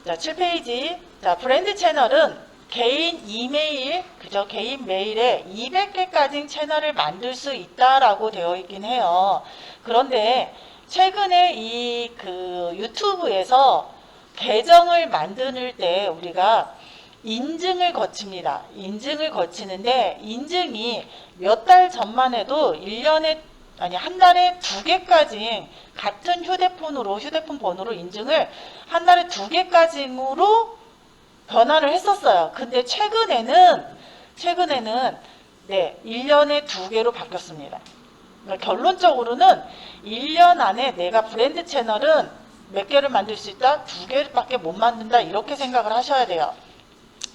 자, 7페이지. 자, 브랜드 채널은 개인 이메일, 그죠? 개인 메일에 200개까지 채널을 만들 수 있다라고 되어 있긴 해요. 그런데 최근에 이 유튜브에서 계정을 만들 때 우리가 인증을 거칩니다. 인증을 거치는데 인증이 몇 달 전만 해도 1년에 아니 한 달에 2개까지 같은 휴대폰 번호로 인증을 한 달에 2개까지로 변화를 했었어요. 근데 최근에는 네, 1년에 2개로 바뀌었습니다. 그러니까 결론적으로는 1년 안에 내가 브랜드 채널은 몇 개를 만들 수 있다? 2개밖에 못 만든다. 이렇게 생각을 하셔야 돼요.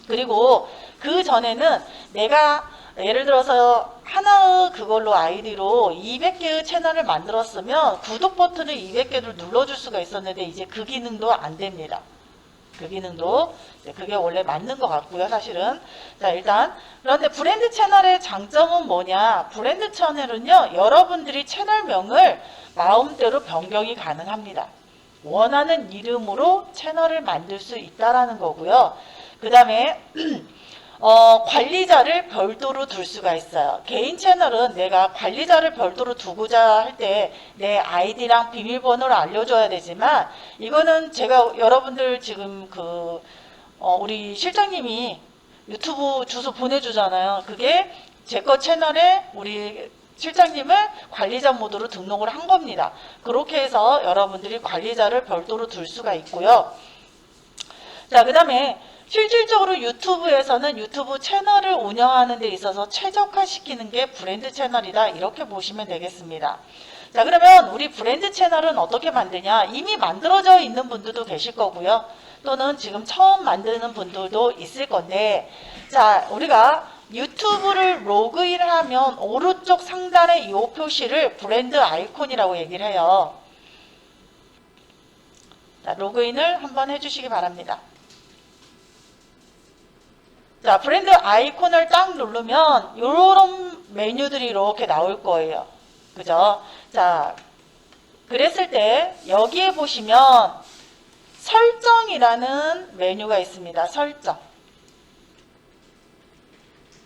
그리고 그 전에는 내가 예를 들어서 하나의 그걸로 아이디로 200개의 채널을 만들었으면 구독 버튼을 200개를 눌러줄 수가 있었는데 이제 그 기능도 안 됩니다. 그 기능도 그게 원래 맞는 것 같고요, 사실은. 자, 일단 그런데 브랜드 채널의 장점은 뭐냐? 브랜드 채널은요, 여러분들이 채널명을 마음대로 변경이 가능합니다. 원하는 이름으로 채널을 만들 수 있다라는 거고요. 그 다음에 관리자를 별도로 둘 수가 있어요. 개인 채널은 내가 관리자를 별도로 두고자 할 때 내 아이디랑 비밀번호를 알려줘야 되지만 이거는 제가 여러분들 지금 우리 실장님이 유튜브 주소 보내주잖아요. 그게 제 거 채널에 우리 실장님을 관리자 모드로 등록을 한 겁니다. 그렇게 해서 여러분들이 관리자를 별도로 둘 수가 있고요. 자, 그 다음에 실질적으로 유튜브에서는 유튜브 채널을 운영하는 데 있어서 최적화시키는 게 브랜드 채널이다. 이렇게 보시면 되겠습니다. 자, 그러면 우리 브랜드 채널은 어떻게 만드냐? 이미 만들어져 있는 분들도 계실 거고요. 또는 지금 처음 만드는 분들도 있을 건데, 자, 우리가 유튜브를 로그인을 하면 오른쪽 상단에 이 표시를 브랜드 아이콘이라고 얘기를 해요. 자, 로그인을 한번 해주시기 바랍니다. 자, 브랜드 아이콘을 딱 누르면 이런 메뉴들이 이렇게 나올 거예요. 그죠? 자, 그랬을 때 여기에 보시면 설정이라는 메뉴가 있습니다. 설정.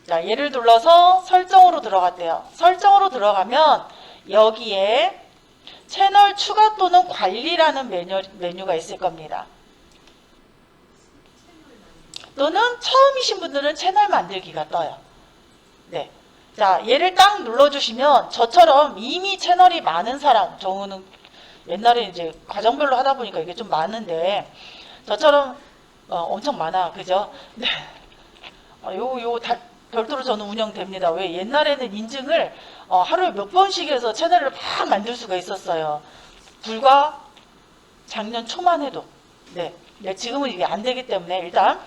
자, 얘를 눌러서 설정으로 들어갔대요. 설정으로 들어가면 여기에 채널 추가 또는 관리라는 메뉴가 있을 겁니다. 또는 처음이신 분들은 채널 만들기가 떠요. 네. 자, 얘를 딱 눌러주시면 저처럼 이미 채널이 많은 사람, 저는 옛날에 이제 과정별로 하다 보니까 이게 좀 많은데 저처럼 엄청 많아. 그죠? 네. 다 별도로 저는 운영됩니다. 왜? 옛날에는 인증을 하루에 몇 번씩 해서 채널을 막 만들 수가 있었어요. 불과 작년 초만 해도. 네. 지금은 이게 안 되기 때문에 일단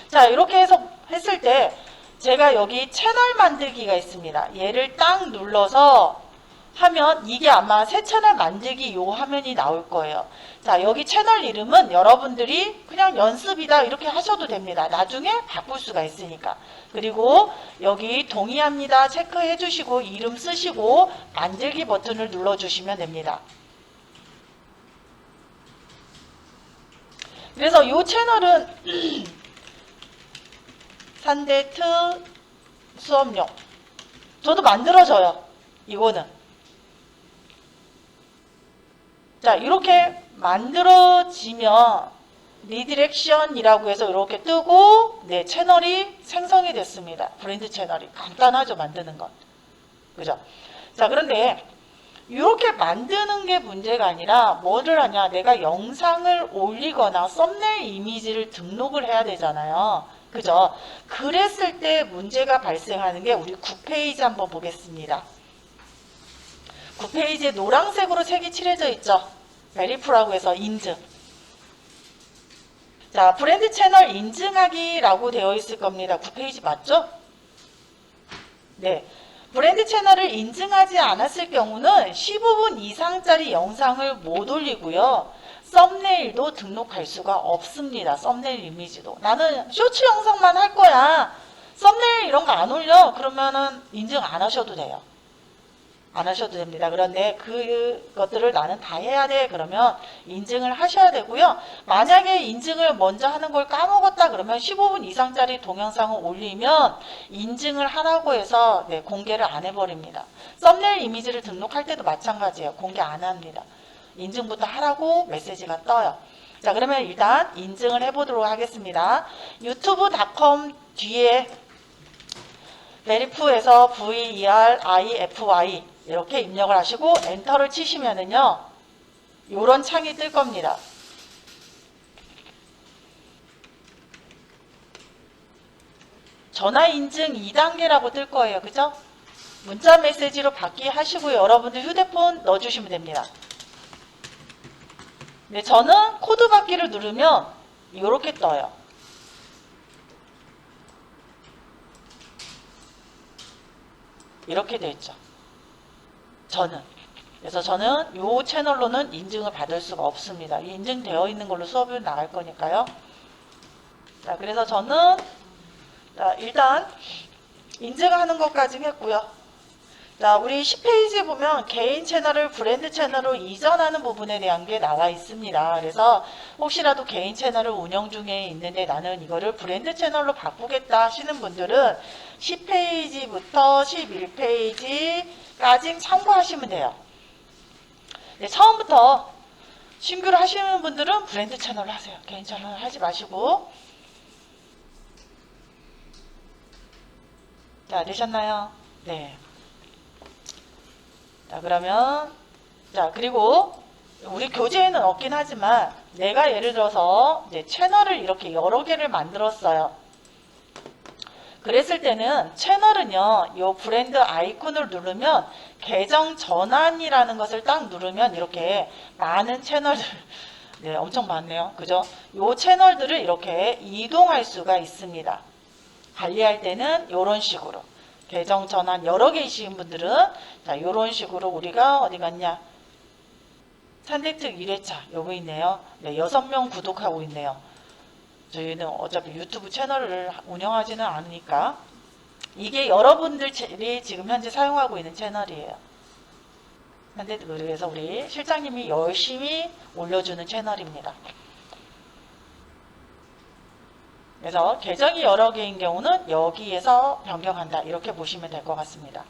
자, 이렇게 해서 했을 때 제가 여기 채널 만들기가 있습니다. 얘를 딱 눌러서 하면 이게 아마 새 채널 만들기 요 화면이 나올 거예요. 자, 여기 채널 이름은 여러분들이 그냥 연습이다 이렇게 하셔도 됩니다. 나중에 바꿀 수가 있으니까. 그리고 여기 동의합니다 체크해 주시고 이름 쓰시고 만들기 버튼을 눌러 주시면 됩니다. 그래서 이 채널은 산데트 수업용 저도 만들어져요. 이거는 자, 이렇게 만들어지면 리디렉션이라고 해서 이렇게 뜨고 네, 채널이 생성이 됐습니다. 브랜드 채널이 간단하죠, 만드는 건. 그죠? 자, 그런데 이렇게 만드는 게 문제가 아니라 뭐를 하냐, 내가 영상을 올리거나 썸네일 이미지를 등록을 해야 되잖아요. 그죠? 그랬을 때 문제가 발생하는 게 우리 9페이지 한번 보겠습니다. 9페이지에 노란색으로 색이 칠해져 있죠. 베리프라고 해서 인증. 자, 브랜드 채널 인증하기라고 되어 있을 겁니다. 9페이지 맞죠? 네. 브랜드 채널을 인증하지 않았을 경우는 15분 이상짜리 영상을 못 올리고요. 썸네일도 등록할 수가 없습니다. 썸네일 이미지도. 나는 쇼츠 영상만 할 거야. 썸네일 이런 거 안 올려. 그러면은 인증 안 하셔도 돼요. 안 하셔도 됩니다. 그런데 그것들을 나는 다 해야 돼 그러면 인증을 하셔야 되고요. 만약에 인증을 먼저 하는 걸 까먹었다 그러면 15분 이상짜리 동영상을 올리면 인증을 하라고 해서 공개를 안 해버립니다. 썸네일 이미지를 등록할 때도 마찬가지예요. 공개 안 합니다. 인증부터 하라고 메시지가 떠요. 자, 그러면 일단 인증을 해보도록 하겠습니다. 유튜브.com 뒤에 베리프에서 VERIFY 이렇게 입력을 하시고 엔터를 치시면은요, 요런 창이 뜰 겁니다. 전화 인증 2단계라고 뜰 거예요. 그죠? 문자 메시지로 받기 하시고요. 여러분들 휴대폰 넣어주시면 됩니다. 네, 저는 코드 받기를 누르면 이렇게 떠요. 이렇게 되어 있죠. 그래서 저는 이 채널로는 인증을 받을 수가 없습니다. 인증되어 있는 걸로 수업을 나갈 거니까요. 자, 그래서 저는 일단 인증하는 것까지 했고요. 자, 우리 10페이지 보면 개인 채널을 브랜드 채널로 이전하는 부분에 대한 게 나와 있습니다. 그래서 혹시라도 개인 채널을 운영 중에 있는데 나는 이거를 브랜드 채널로 바꾸겠다 하시는 분들은 10페이지부터 11페이지까지 참고하시면 돼요. 네, 처음부터 신규로 하시는 분들은 브랜드 채널로 하세요. 개인 채널 하지 마시고. 자, 되셨나요? 네. 자, 그러면 그리고 우리 교재에는 없긴 하지만 내가 예를 들어서 채널을 이렇게 여러 개를 만들었어요. 그랬을 때는 채널은요, 이 브랜드 아이콘을 누르면 계정 전환이라는 것을 딱 누르면 이렇게 많은 채널들, 네, 엄청 많네요. 그죠? 이 채널들을 이렇게 이동할 수가 있습니다. 관리할 때는 이런 식으로. 계정 전환 여러 개이신 분들은 자, 이런 식으로 우리가 어디 갔냐? 산대특 1회차 요거 있네요. 네, 6명 구독하고 있네요. 저희는 어차피 유튜브 채널을 운영하지는 않으니까 이게 여러분들이 지금 현재 사용하고 있는 채널이에요. 그래서 우리 실장님이 열심히 올려주는 채널입니다. 그래서 계정이 여러 개인 경우는 여기에서 변경한다 이렇게 보시면 될 것 같습니다.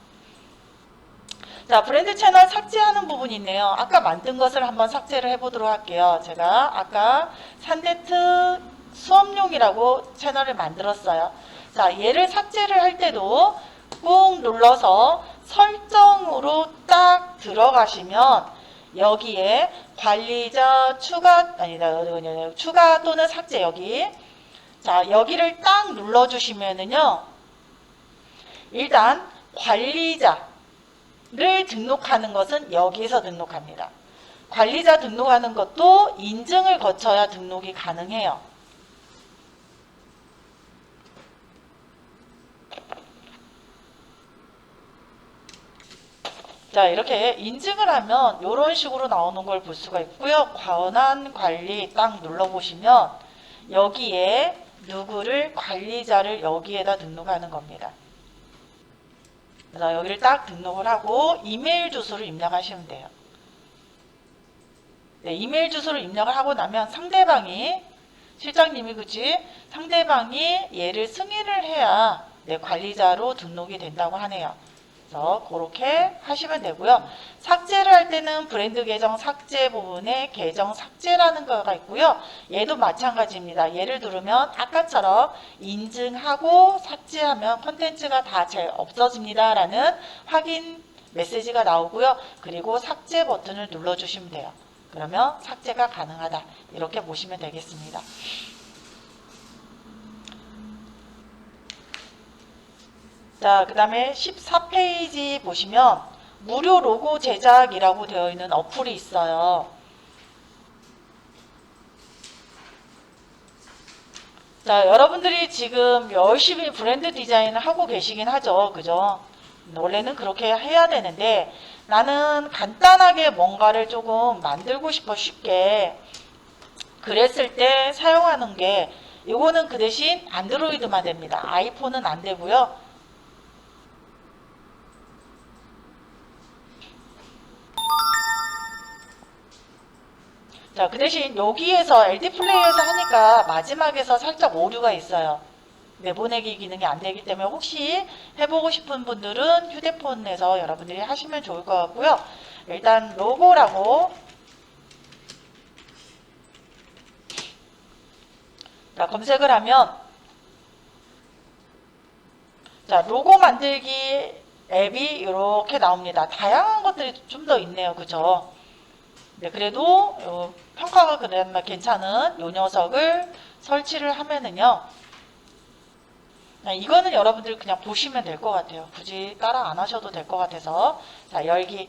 자, 브랜드 채널 삭제하는 부분이 있네요. 아까 만든 것을 한번 삭제를 해보도록 할게요. 제가 아까 산데트 수업용이라고 채널을 만들었어요. 자, 얘를 삭제를 할 때도 꾹 눌러서 설정으로 딱 들어가시면 여기에 관리자 추가 추가 또는 삭제 여기. 자, 여기를 딱 눌러주시면은요, 일단 관리자를 등록하는 것은 여기서 등록합니다. 관리자 등록하는 것도 인증을 거쳐야 등록이 가능해요. 자, 이렇게 인증을 하면 이런 식으로 나오는 걸 볼 수가 있고요. 권한 관리 딱 눌러보시면 여기에 누구를 관리자를 여기에다 등록하는 겁니다. 그래서 여기를 딱 등록을 하고 이메일 주소를 입력하시면 돼요. 네, 이메일 주소를 입력을 하고 나면 상대방이 실장님이 그치? 상대방이 얘를 승인을 해야 관리자로 등록이 된다고 하네요. 그래서 그렇게 하시면 되고요. 삭제를 할 때는 브랜드 계정 삭제 부분에 계정 삭제라는 거가 있고요. 얘도 마찬가지입니다. 얘를 누르면 아까처럼 인증하고 삭제하면 컨텐츠가 다 없어집니다 라는 확인 메시지가 나오고요. 그리고 삭제 버튼을 눌러주시면 돼요. 그러면 삭제가 가능하다 이렇게 보시면 되겠습니다. 자, 그 다음에 14페이지 보시면 무료 로고 제작이라고 되어 있는 어플이 있어요. 자, 여러분들이 지금 열심히 브랜드 디자인을 하고 계시긴 하죠. 그죠? 원래는 그렇게 해야 되는데 나는 간단하게 뭔가를 조금 만들고 싶어 쉽게 그랬을 때 사용하는 게 이거는 그 대신 안드로이드만 됩니다. 아이폰은 안 되고요. 자, 그 대신 여기에서 LD 플레이에서 하니까 마지막에서 살짝 오류가 있어요. 내보내기 기능이 안 되기 때문에 혹시 해보고 싶은 분들은 휴대폰에서 여러분들이 하시면 좋을 것 같고요. 일단 로고라고 자, 검색을 하면 자, 로고 만들기 앱이 이렇게 나옵니다. 다양한 것들이 좀 더 있네요. 그죠? 네, 그래도 평가가 그나마 괜찮은 요 녀석을 설치를 하면은요. 이거는 여러분들 그냥 보시면 될 것 같아요. 굳이 따라 안 하셔도 될 것 같아서. 자, 열기.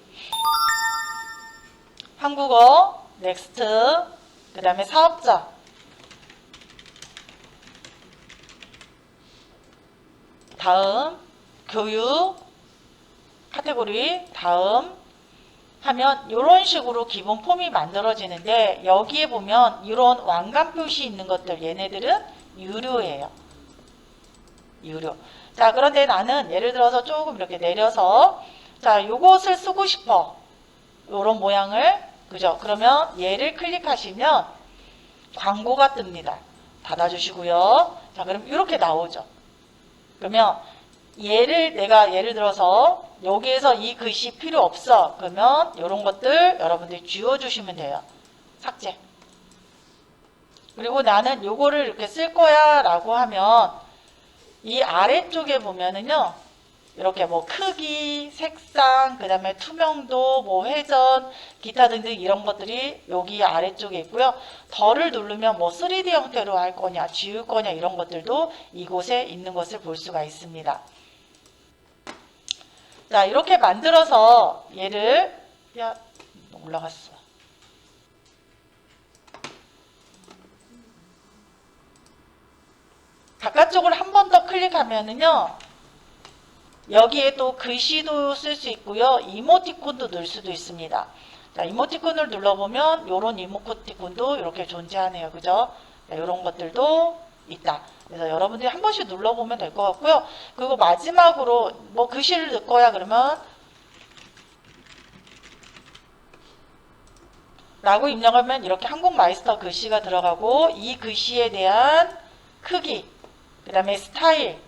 한국어, 넥스트, 그 다음에 사업자. 다음, 교육, 카테고리, 다음 하면 이런 식으로 기본 폼이 만들어지는데 여기에 보면 이런 왕관 표시 있는 것들 얘네들은 유료예요. 유료. 자, 그런데 나는 예를 들어서 조금 이렇게 내려서 자, 요것을 쓰고 싶어. 요런 모양을 그죠? 그러면 얘를 클릭하시면 광고가 뜹니다. 닫아주시고요. 자, 그럼 이렇게 나오죠. 그러면 얘를 내가 예를 들어서 여기에서 이 글씨 필요 없어. 그러면 이런 것들 여러분들이 지워주시면 돼요. 삭제. 그리고 나는 요거를 이렇게 쓸 거야 라고 하면 이 아래쪽에 보면은요. 이렇게 뭐 크기, 색상, 그 다음에 투명도, 뭐 회전, 기타 등등 이런 것들이 여기 아래쪽에 있고요. 덜을 누르면 뭐 3D 형태로 할 거냐, 지울 거냐 이런 것들도 이곳에 있는 것을 볼 수가 있습니다. 자, 이렇게 만들어서 얘를 야 올라갔어. 바깥쪽을 한 번 더 클릭하면은요. 여기에 또 글씨도 쓸 수 있고요. 이모티콘도 넣을 수도 있습니다. 자, 이모티콘을 눌러보면 이런 이모티콘도 이렇게 존재하네요. 그죠? 자, 이런 것들도 있다. 그래서 여러분들이 한 번씩 눌러보면 될 것 같고요. 그리고 마지막으로 뭐 글씨를 넣을 거야 그러면 라고 입력하면 이렇게 한국 마이스터 글씨가 들어가고 이 글씨에 대한 크기, 그 다음에 스타일,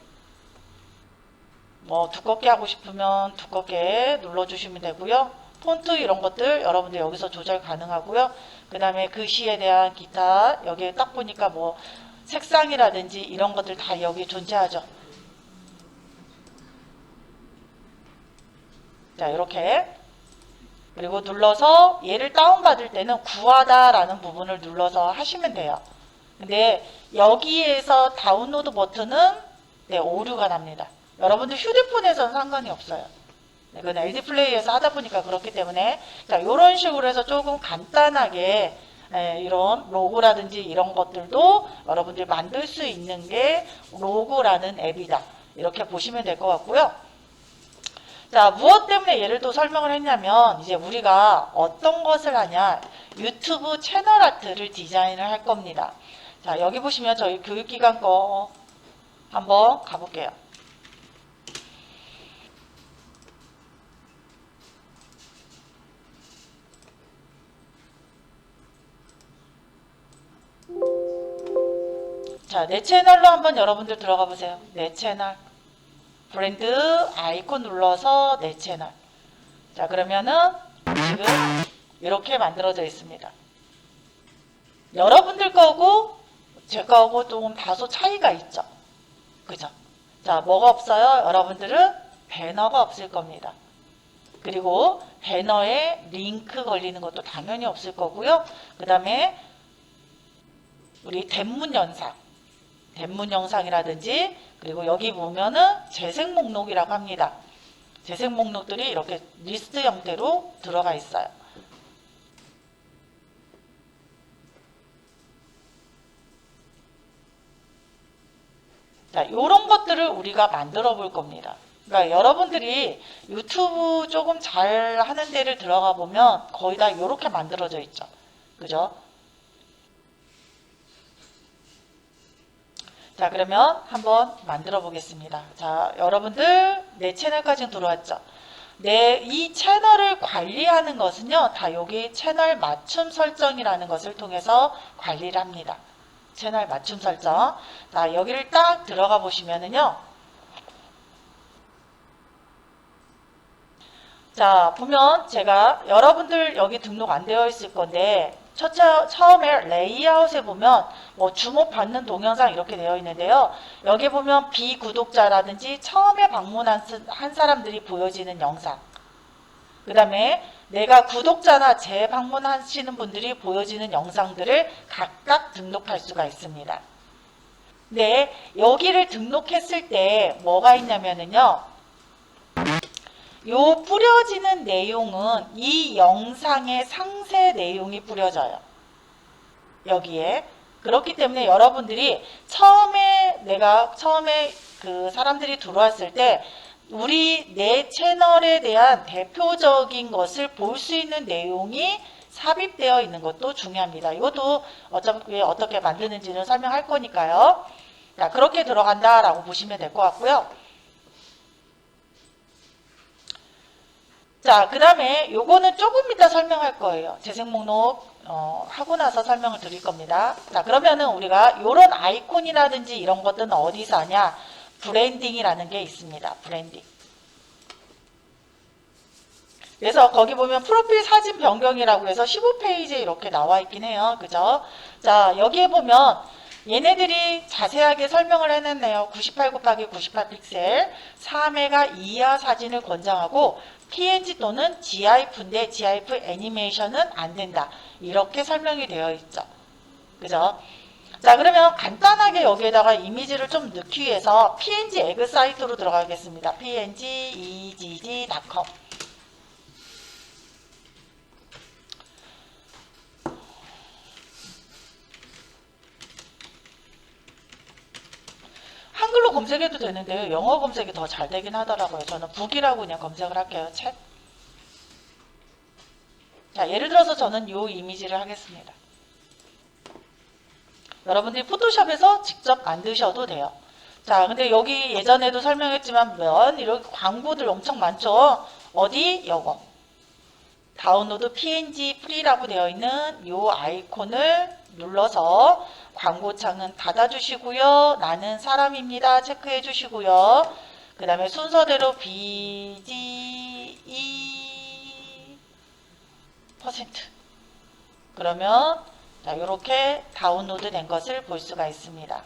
뭐 두껍게 하고 싶으면 두껍게 눌러주시면 되고요. 폰트 이런 것들 여러분들 여기서 조절 가능하고요. 그 다음에 글씨에 대한 기타 여기에 딱 보니까 뭐 색상이라든지 이런 것들 다 여기 존재하죠. 자, 이렇게 그리고 눌러서 얘를 다운받을 때는 구하다 라는 부분을 눌러서 하시면 돼요. 근데 여기에서 다운로드 버튼은 네, 오류가 납니다. 여러분들 휴대폰에서는 상관이 없어요. 네, 그건 LD 플레이에서 하다 보니까 그렇기 때문에 자, 이런 식으로 해서 조금 간단하게 이런 로고라든지 이런 것들도 여러분들이 만들 수 있는 게 로고라는 앱이다. 이렇게 보시면 될 것 같고요. 자, 무엇 때문에 얘를 또 설명을 했냐면 이제 우리가 어떤 것을 하냐 유튜브 채널 아트를 디자인을 할 겁니다. 자, 여기 보시면 저희 교육기관 거 한번 가볼게요. 자, 내 채널로 한번 여러분들 들어가 보세요. 내 채널. 브랜드 아이콘 눌러서 내 채널. 자, 그러면은 지금 이렇게 만들어져 있습니다. 여러분들 거고 제 거하고 좀 다소 차이가 있죠. 그죠? 자, 뭐가 없어요? 여러분들은 배너가 없을 겁니다. 그리고 배너에 링크 걸리는 것도 당연히 없을 거고요. 그 다음에 우리 대문 영상이라든지 그리고 여기 보면은 재생 목록이라고 합니다. 재생 목록들이 이렇게 리스트 형태로 들어가 있어요. 자, 이런 것들을 우리가 만들어 볼 겁니다. 그러니까 여러분들이 유튜브 조금 잘 하는 데를 들어가 보면 거의 다 이렇게 만들어져 있죠. 그죠? 자, 그러면 한번 만들어 보겠습니다. 자, 여러분들 내 채널까지 들어왔죠? 이 채널을 관리하는 것은요, 다 여기 채널 맞춤 설정이라는 것을 통해서 관리를 합니다. 채널 맞춤 설정. 자, 여기를 딱 들어가 보시면은요, 자, 보면 제가 여러분들 여기 등록 안 되어 있을 건데, 처음에 레이아웃에 보면 뭐 주목받는 동영상 이렇게 되어 있는데요. 여기 보면 비구독자라든지 처음에 방문한 사람들이 보여지는 영상, 그 다음에 내가 구독자나 재방문하시는 분들이 보여지는 영상들을 각각 등록할 수가 있습니다. 네, 여기를 등록했을 때 뭐가 있냐면요, 요 뿌려지는 내용은 이 영상의 상세 내용이 뿌려져요. 여기에. 그렇기 때문에 여러분들이 처음에 그 사람들이 들어왔을 때 내 채널에 대한 대표적인 것을 볼 수 있는 내용이 삽입되어 있는 것도 중요합니다. 이것도 어차피 어떻게 만드는지는 설명할 거니까요. 자, 그렇게 들어간다라고 보시면 될 것 같고요. 자, 그 다음에 요거는 조금 이따 설명할 거예요. 재생 목록 하고 나서 설명을 드릴 겁니다. 자, 그러면은 우리가 요런 아이콘이라든지 이런 것들은 어디서 하냐? 브랜딩이라는 게 있습니다. 브랜딩. 그래서 거기 보면 프로필 사진 변경이라고 해서 15페이지에 이렇게 나와 있긴 해요. 그죠? 자, 여기에 보면 얘네들이 자세하게 설명을 해놨네요. 98 픽셀, 4메가 이하 사진을 권장하고 PNG 또는 GIF인데 GIF 애니메이션은 안 된다. 이렇게 설명이 되어 있죠. 그죠? 자, 그러면 간단하게 여기에다가 이미지를 좀 넣기 위해서 PNG 에그 사이트로 들어가겠습니다. pngegg.com. 한글로 검색해도 되는데 영어 검색이 더 잘 되긴 하더라고요. 저는 북이라고 그냥 검색을 할게요. 챗. 자, 예를 들어서 저는 이 이미지를 하겠습니다. 여러분들이 포토샵에서 직접 만드셔도 돼요. 자, 근데 여기 예전에도 설명했지만 이렇게 광고들 엄청 많죠. 어디? 요거. 다운로드 PNG 프리라고 되어 있는 이 아이콘을 눌러서 광고창은 닫아주시고요. 나는 사람입니다. 체크해 주시고요. 그 다음에 순서대로 BGE 퍼센트. 그러면 자, 이렇게 다운로드 된 것을 볼 수가 있습니다.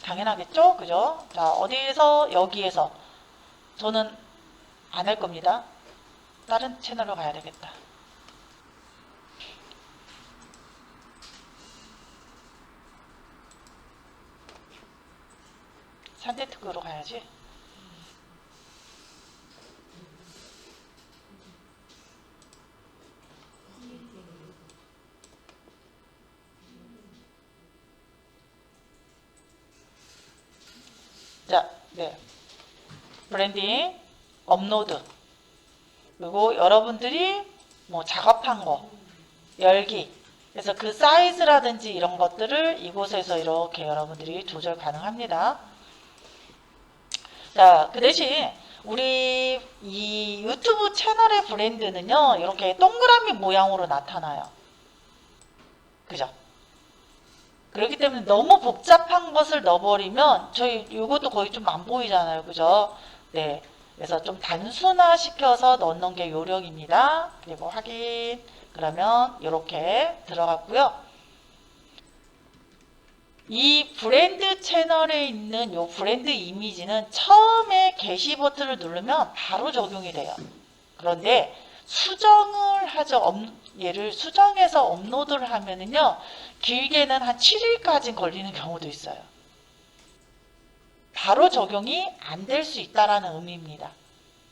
당연하겠죠? 그죠? 자, 어디에서 여기에서 저는 안 할 겁니다. 다른 채널로 가야 되겠다. 산대특구로 가야지. 자, 네. 브랜딩, 업로드. 그리고 여러분들이 뭐 작업한 거, 열기. 그래서 그 사이즈라든지 이런 것들을 이곳에서 이렇게 여러분들이 조절 가능합니다. 자, 그 대신 우리 이 유튜브 채널의 브랜드는요, 이렇게 동그라미 모양으로 나타나요. 그죠? 그렇기 때문에 너무 복잡한 것을 넣어버리면 저희 이것도 거의 좀 안 보이잖아요. 그죠? 네. 그래서 좀 단순화 시켜서 넣는 게 요령입니다. 그리고 확인. 그러면 이렇게 들어갔고요. 이 브랜드 채널에 있는 이 브랜드 이미지는 처음에 게시 버튼을 누르면 바로 적용이 돼요. 그런데 수정을 하죠. 얘를 수정해서 업로드를 하면은요, 길게는 한 7일까지 걸리는 경우도 있어요. 바로 적용이 안 될 수 있다라는 의미입니다.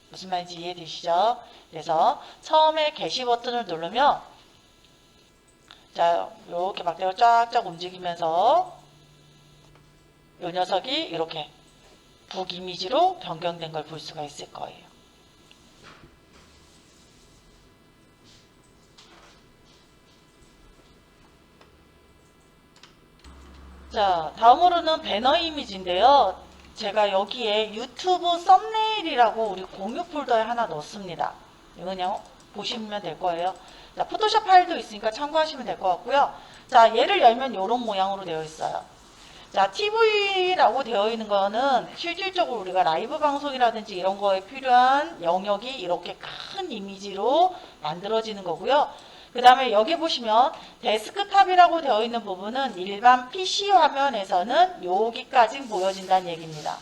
무슨 말인지 이해되시죠? 그래서 처음에 게시 버튼을 누르면 자, 이렇게 막대가 쫙쫙 움직이면서 이 녀석이 이렇게 북 이미지로 변경된 걸 볼 수가 있을 거예요. 자, 다음으로는 배너 이미지인데요. 제가 여기에 유튜브 썸네일이라고 우리 공유 폴더에 하나 넣습니다. 이거 그냥 보시면 될 거예요. 자, 포토샵 파일도 있으니까 참고하시면 될 것 같고요. 자, 얘를 열면 이런 모양으로 되어 있어요. 자, TV라고 되어 있는 거는 실질적으로 우리가 라이브 방송이라든지 이런 거에 필요한 영역이 이렇게 큰 이미지로 만들어지는 거고요. 그 다음에 여기 보시면 데스크탑이라고 되어 있는 부분은 일반 PC 화면에서는 여기까지 보여진다는 얘기입니다.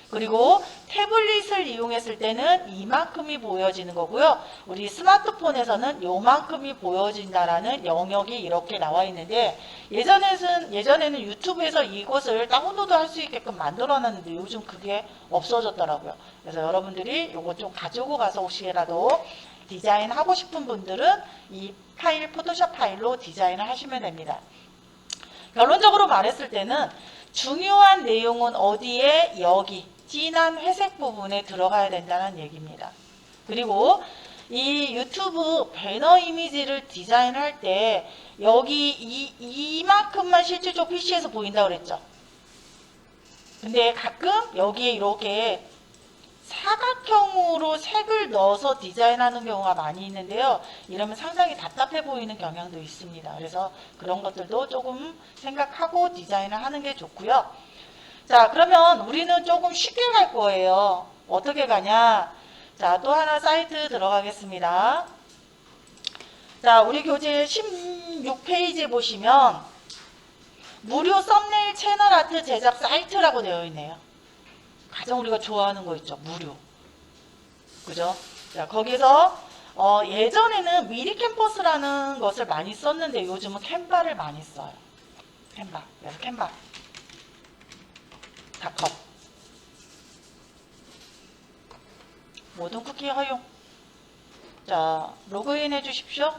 그리고 태블릿을 이용했을 때는 이만큼이 보여지는 거고요. 우리 스마트폰에서는 요만큼이 보여진다라는 영역이 이렇게 나와 있는데 예전에는 유튜브에서 이것을 다운로드 할 수 있게끔 만들어 놨는데 요즘 그게 없어졌더라고요. 그래서 여러분들이 요거 좀 가지고 가서 혹시라도 디자인 하고 싶은 분들은 이 파일, 포토샵 파일로 디자인을 하시면 됩니다. 결론적으로 말했을 때는 중요한 내용은 어디에? 여기 진한 회색 부분에 들어가야 된다는 얘기입니다. 그리고 이 유튜브 배너 이미지를 디자인할 때 여기 이만큼만 실질적으로 PC에서 보인다고 그랬죠. 근데 가끔 여기에 이렇게 사각형으로 색을 넣어서 디자인하는 경우가 많이 있는데요. 이러면 상당히 답답해 보이는 경향도 있습니다. 그래서 그런 것들도 조금 생각하고 디자인을 하는 게 좋고요. 자, 그러면 우리는 조금 쉽게 갈 거예요. 어떻게 가냐? 자, 또 하나 사이트 들어가겠습니다. 자, 우리 교재 16페이지에 보시면 무료 썸네일 채널 아트 제작 사이트라고 되어 있네요. 가장 우리가 좋아하는 거 있죠. 무료. 그죠? 자, 거기서 예전에는 미리 캠퍼스라는 것을 많이 썼는데 요즘은 캔바를 많이 써요. 캔바. 그래서 캔바. 닷컴. 모든 쿠키 허용. 자, 로그인 해 주십시오.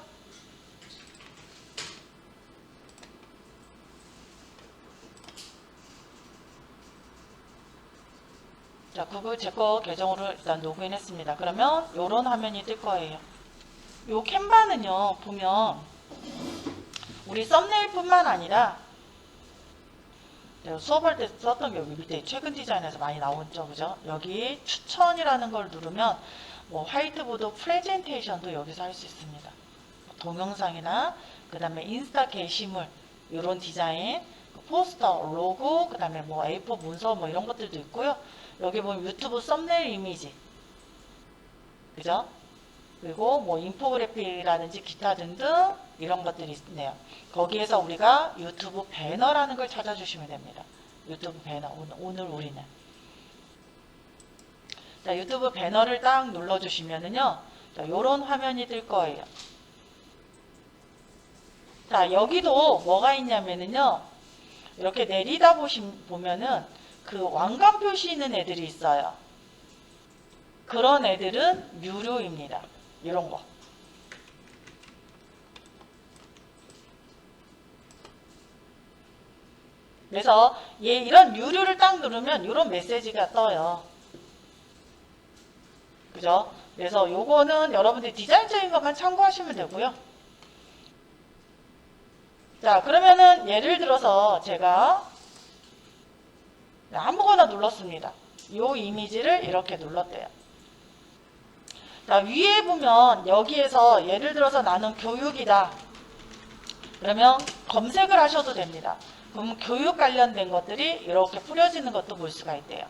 자, 구글 제 거 계정으로 일단 로그인 했습니다. 그러면 요런 화면이 뜰 거예요. 요 캔바는요, 보면 우리 썸네일뿐만 아니라 제가 수업할 때 썼던 게 여기 밑에 최근 디자인에서 많이 나오죠, 그죠? 여기 추천이라는 걸 누르면 뭐 화이트보드 프레젠테이션도 여기서 할 수 있습니다. 동영상이나 그 다음에 인스타 게시물 이런 디자인, 포스터, 로고, 그 다음에 뭐 A4 문서 뭐 이런 것들도 있고요. 여기 보면 유튜브 썸네일 이미지, 그죠? 그리고 뭐 인포그래픽이라든지 기타 등등 이런 것들이 있네요. 거기에서 우리가 유튜브 배너라는 걸 찾아주시면 됩니다. 유튜브 배너, 오늘 우리는. 자, 유튜브 배너를 딱 눌러주시면은요, 자, 요런 화면이 뜰 거예요. 자, 여기도 뭐가 있냐면은요, 이렇게 내리다 보면은 그 왕관 표시 있는 애들이 있어요. 그런 애들은 유료입니다. 이런 거. 그래서 이런 유료를 딱 누르면 이런 메시지가 떠요. 그죠? 그래서 요거는 여러분들 디자인적인 것만 참고하시면 되고요. 자, 그러면은 예를 들어서 제가 아무거나 눌렀습니다. 요 이미지를 이렇게 눌렀대요. 자, 위에 보면 여기에서 예를 들어서 나는 교육이다. 그러면 검색을 하셔도 됩니다. 그럼 교육 관련된 것들이 이렇게 뿌려지는 것도 볼 수가 있대요.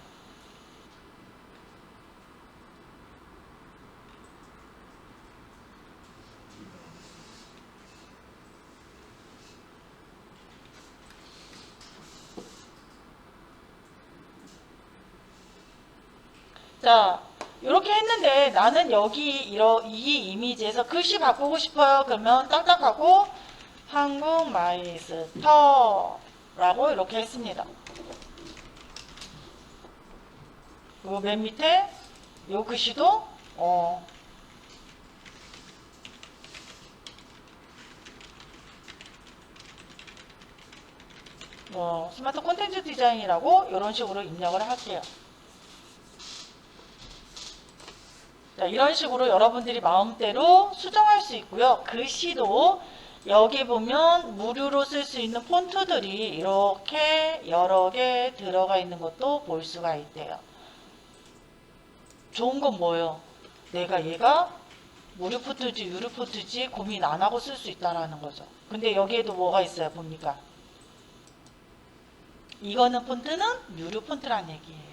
자, 이렇게 했는데 나는 여기 이 이미지에서 글씨 바꾸고 싶어요. 그러면 딱딱하고 한국 마이스터라고 이렇게 했습니다. 그리고 맨 밑에 요 글씨도 스마트 콘텐츠 디자인이라고 이런 식으로 입력을 할게요. 자, 이런 식으로 여러분들이 마음대로 수정할 수 있고요. 글씨도 여기 보면 무료로 쓸 수 있는 폰트들이 이렇게 여러 개 들어가 있는 것도 볼 수가 있대요. 좋은 건 뭐예요? 내가 얘가 무료 폰트지 유료 폰트지 고민 안 하고 쓸 수 있다라는 거죠. 근데 여기에도 뭐가 있어요? 봅니까? 이거는 폰트는 유료 폰트란 얘기예요.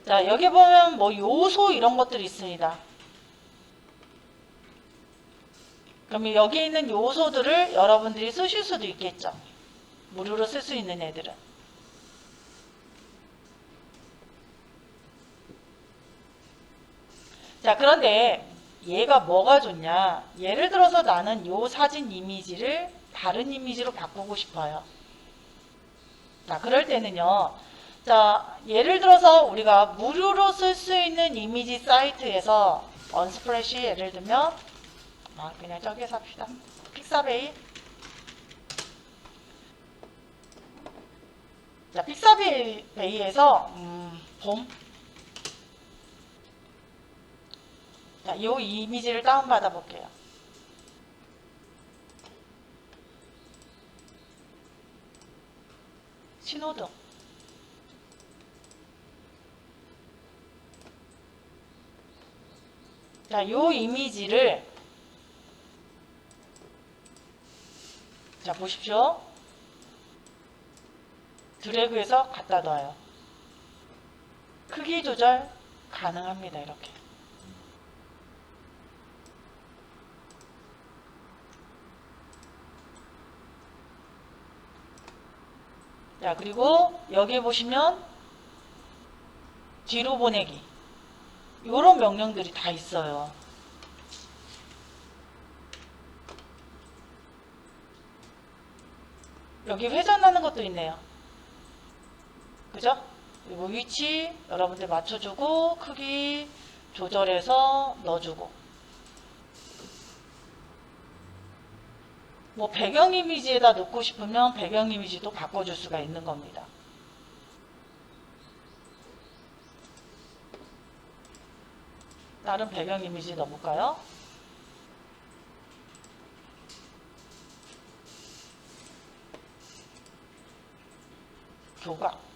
자, 여기 보면 뭐 요소 이런 것들이 있습니다. 그러면 여기 있는 요소들을 여러분들이 쓰실 수도 있겠죠. 무료로 쓸 수 있는 애들은. 자, 그런데 얘가 뭐가 좋냐? 예를 들어서 나는 요 사진 이미지를 다른 이미지로 바꾸고 싶어요. 자, 그럴 때는요. 자, 예를 들어서 우리가 무료로 쓸 수 있는 이미지 사이트에서 언스플래시 예를 들면 그냥 저기에서 합시다. 픽사베이. 자, 픽사베이에서 봄. 자, 이 이미지를 다운받아 볼게요. 신호등. 자, 이 이미지를 자, 보십시오. 드래그해서 갖다 놔요. 크기 조절 가능합니다. 이렇게. 자, 그리고 여기 보시면 뒤로 보내기. 이런 명령들이 다 있어요. 여기 회전하는 것도 있네요. 그죠? 그리고 위치 여러분들 맞춰주고 크기 조절해서 넣어주고 뭐 배경 이미지에다 넣고 싶으면 배경 이미지도 바꿔줄 수가 있는 겁니다. 다른 배경 이미지 넣어볼까요? 교각.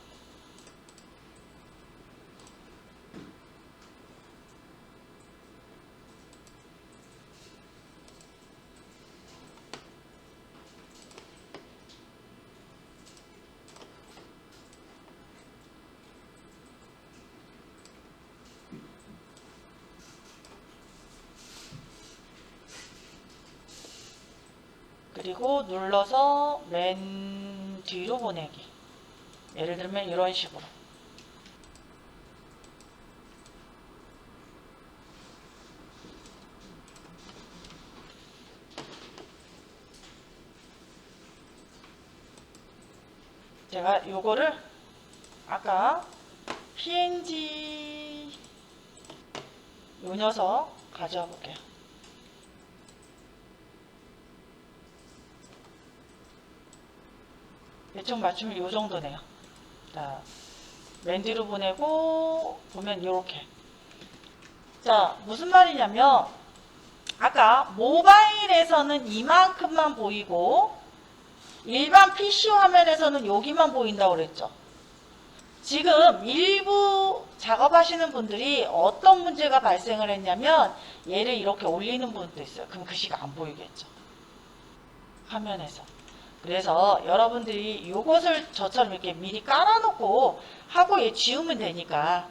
그리고 눌러서 맨 뒤로 보내기. 예를 들면 이런 식으로. 제가 요거를 아까 png 요 녀석 가져와 볼게요. 대충 맞추면 요 정도네요. 자, 맨 뒤로 보내고 보면 요렇게. 자, 무슨 말이냐면 아까 모바일에서는 이만큼만 보이고 일반 PC 화면에서는 여기만 보인다고 그랬죠. 지금 일부 작업하시는 분들이 어떤 문제가 발생을 했냐면 얘를 이렇게 올리는 분도 있어요. 그럼 글씨가 안 보이겠죠. 화면에서. 그래서 여러분들이 요것을 저처럼 이렇게 미리 깔아놓고 하고 얘 지우면 되니까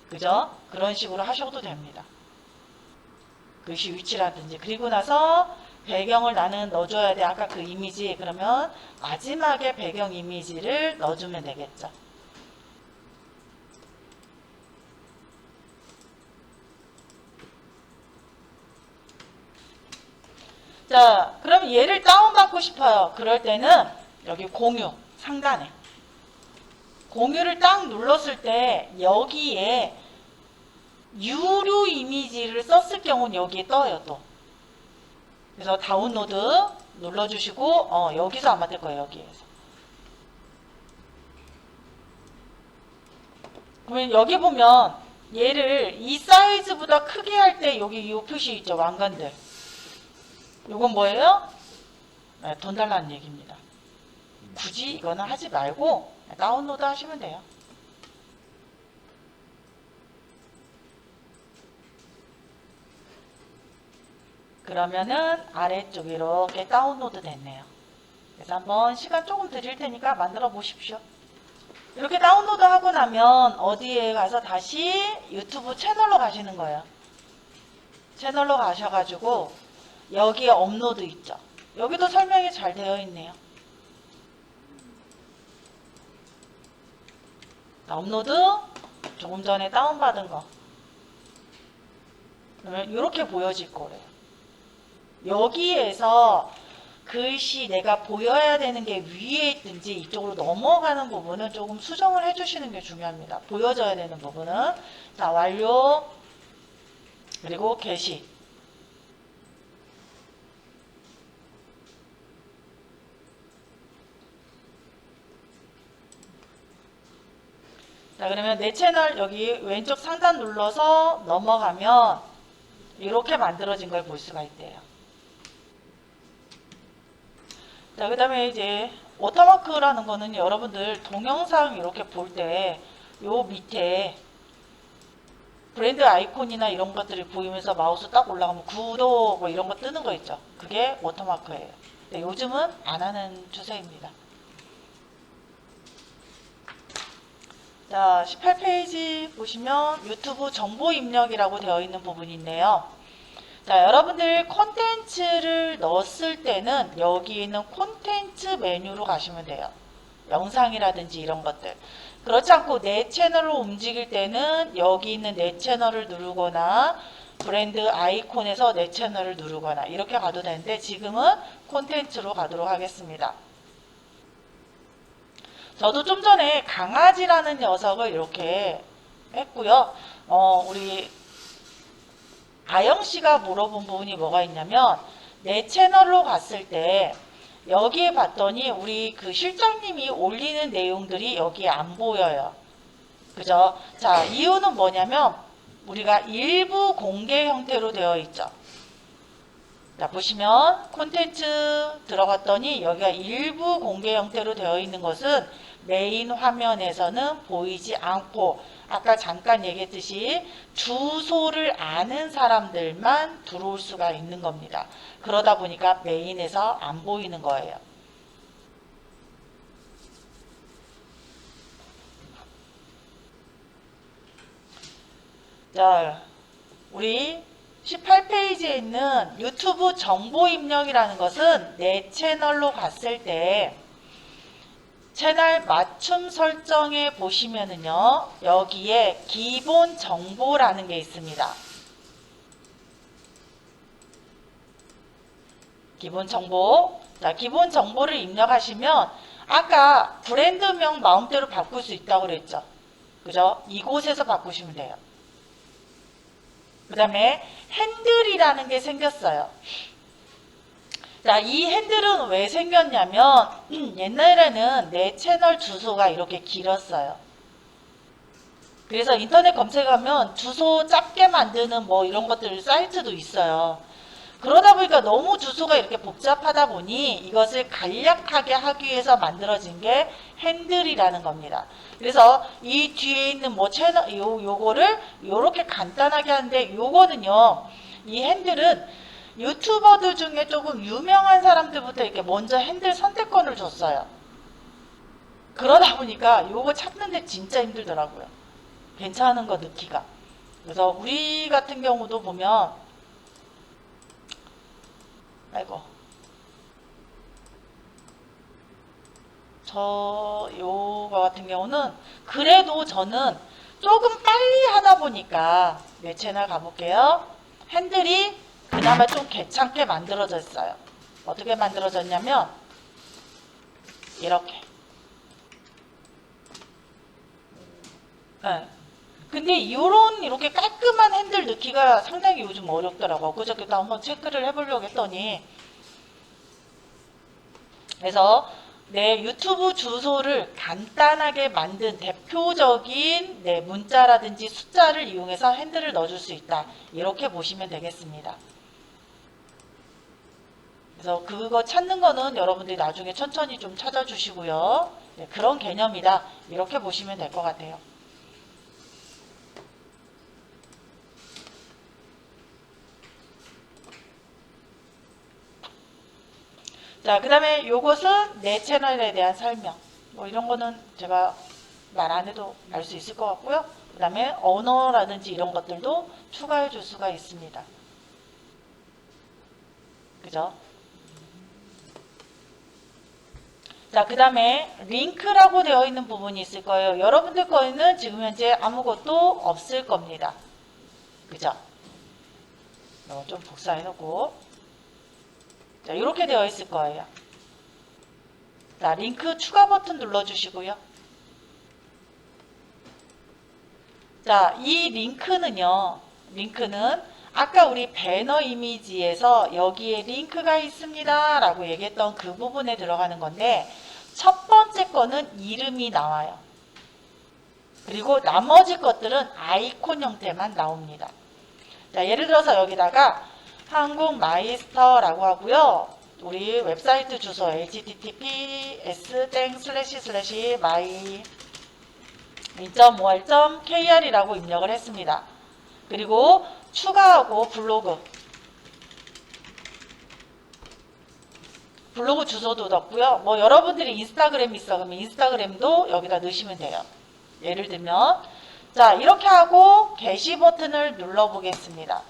그죠? 그런 식으로 하셔도 됩니다. 글씨 위치라든지. 그리고 나서 배경을 나는 넣어줘야 돼. 아까 그 이미지. 그러면 마지막에 배경 이미지를 넣어주면 되겠죠. 자, 그럼 얘를 다운받고 싶어요. 그럴 때는 여기 공유 상단에 공유를 딱 눌렀을 때 여기에 유료 이미지를 썼을 경우는 여기에 떠요. 또 그래서 다운로드 눌러주시고 여기서 아마 될 거예요. 여기에서 그러면 여기 보면 얘를 이 사이즈보다 크게 할 때 여기 이 표시 있죠. 왕관들. 이건 뭐예요? 네, 돈 달라는 얘기입니다. 굳이 이거는 하지 말고 다운로드 하시면 돼요. 그러면은 아래쪽 이렇게 다운로드 됐네요. 그래서 한번 시간 조금 드릴 테니까 만들어 보십시오. 이렇게 다운로드 하고 나면 어디에 가서 다시 유튜브 채널로 가시는 거예요. 채널로 가셔가지고 여기에 업로드 있죠. 여기도 설명이 잘 되어 있네요. 업로드 조금 전에 다운받은 거. 그러면 이렇게 보여질 거래요. 여기에서 글씨 내가 보여야 되는 게 위에 있든지 이쪽으로 넘어가는 부분은 조금 수정을 해주시는 게 중요합니다. 보여져야 되는 부분은. 자, 완료. 그리고 게시. 자, 그러면 내 채널 여기 왼쪽 상단 눌러서 넘어가면 이렇게 만들어진 걸 볼 수가 있대요. 자, 그 다음에 이제 워터마크라는 거는 여러분들 동영상 이렇게 볼 때 요 밑에 브랜드 아이콘이나 이런 것들이 보이면서 마우스 딱 올라가면 구독 뭐 이런 거 뜨는 거 있죠. 그게 워터마크예요. 네, 요즘은 안 하는 추세입니다. 자, 18페이지 보시면 유튜브 정보 입력이라고 되어 있는 부분이 있네요. 자, 여러분들 콘텐츠를 넣었을 때는 여기 있는 콘텐츠 메뉴로 가시면 돼요. 영상이라든지 이런 것들. 그렇지 않고 내 채널로 움직일 때는 여기 있는 내 채널을 누르거나 브랜드 아이콘에서 내 채널을 누르거나 이렇게 가도 되는데 지금은 콘텐츠로 가도록 하겠습니다. 저도 좀 전에 강아지라는 녀석을 이렇게 했고요. 우리 아영씨가 물어본 부분이 뭐가 있냐면 내 채널로 갔을 때 여기에 봤더니 우리 그 실장님이 올리는 내용들이 여기에 안 보여요. 그죠? 자, 이유는 뭐냐면 우리가 일부 공개 형태로 되어 있죠. 자, 보시면 콘텐츠 들어갔더니 여기가 일부 공개 형태로 되어 있는 것은 메인 화면에서는 보이지 않고 아까 잠깐 얘기했듯이 주소를 아는 사람들만 들어올 수가 있는 겁니다. 그러다 보니까 메인에서 안 보이는 거예요. 자, 우리 18페이지에 있는 유튜브 정보 입력이라는 것은 내 채널로 갔을 때 채널 맞춤 설정에 보시면은요, 여기에 기본 정보라는 게 있습니다. 기본 정보. 자, 기본 정보를 입력하시면 아까 브랜드명 마음대로 바꿀 수 있다고 그랬죠. 그죠? 이곳에서 바꾸시면 돼요. 그 다음에 핸들이라는 게 생겼어요. 자, 이 핸들은 왜 생겼냐면 옛날에는 내 채널 주소가 이렇게 길었어요. 그래서 인터넷 검색하면 주소 짧게 만드는 뭐 이런 것들 사이트도 있어요. 그러다 보니까 너무 주소가 이렇게 복잡하다 보니 이것을 간략하게 하기 위해서 만들어진 게 핸들이라는 겁니다. 그래서 이 뒤에 있는 뭐 채널 요거를 요렇게 간단하게 하는데 요거는요, 이 핸들은 유튜버들 중에 조금 유명한 사람들부터 이렇게 먼저 핸들 선택권을 줬어요. 그러다 보니까 요거 찾는데 진짜 힘들더라고요. 괜찮은 거 넣기가. 그래서 우리 같은 경우도 보면 아이고 요거 같은 경우는 그래도 저는 조금 빨리 하다 보니까 내 채널 가볼게요. 핸들이 그나마 좀 괜찮게 만들어졌어요. 어떻게 만들어졌냐면 이렇게. 네. 근데 이렇게 깔끔한 핸들 넣기가 상당히 요즘 어렵더라고요. 그저께도 한번 체크를 해보려고 했더니. 그래서 내 유튜브 주소를 간단하게 만든 대표적인 문자라든지 숫자를 이용해서 핸들을 넣어줄 수 있다. 이렇게 보시면 되겠습니다. 그래서 그거 찾는 거는 여러분들이 나중에 천천히 좀 찾아주시고요. 네, 그런 개념이다. 이렇게 보시면 될 것 같아요. 자, 그 다음에 요것은 내 채널에 대한 설명. 뭐 이런 거는 제가 말 안 해도 알 수 있을 것 같고요. 그 다음에 언어라든지 이런 것들도 추가해 줄 수가 있습니다. 그죠? 자, 그 다음에 링크라고 되어 있는 부분이 있을 거예요. 여러분들 거에는 지금 현재 아무것도 없을 겁니다. 그죠? 이거 좀 복사해 놓고. 자, 이렇게 되어 있을 거예요. 자, 링크 추가 버튼 눌러주시고요. 자, 이 링크는 아까 우리 배너 이미지에서 여기에 링크가 있습니다 라고 얘기했던 그 부분에 들어가는 건데, 첫 번째 거는 이름이 나와요. 그리고 나머지 것들은 아이콘 형태만 나옵니다. 자, 예를 들어서 여기다가 한국마이스터라고 하고요. 우리 웹사이트 주소 https://my.5r.kr이라고 입력을 했습니다. 그리고 추가하고 블로그 주소도 넣고요. 뭐 여러분들이 인스타그램 있어 그러면 인스타그램도 여기다 넣으시면 돼요. 예를 들면 자, 이렇게 하고 게시 버튼을 눌러 보겠습니다.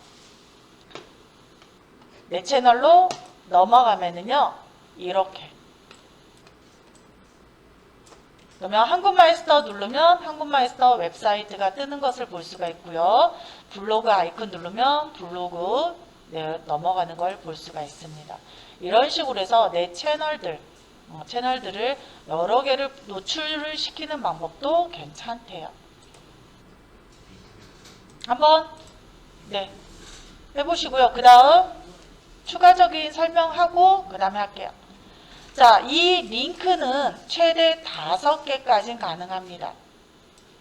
내 채널로 넘어가면은요, 이렇게. 그러면 한국마이스터 누르면 한국마이스터 웹사이트가 뜨는 것을 볼 수가 있고요. 블로그 아이콘 누르면 블로그 넘어가는 걸 볼 수가 있습니다. 이런 식으로 해서 내 채널들을 여러 개를 노출을 시키는 방법도 괜찮대요. 한번 해보시고요. 그 다음 추가적인 설명하고 그 다음에 할게요. 자, 이 링크는 최대 5개까지는 가능합니다.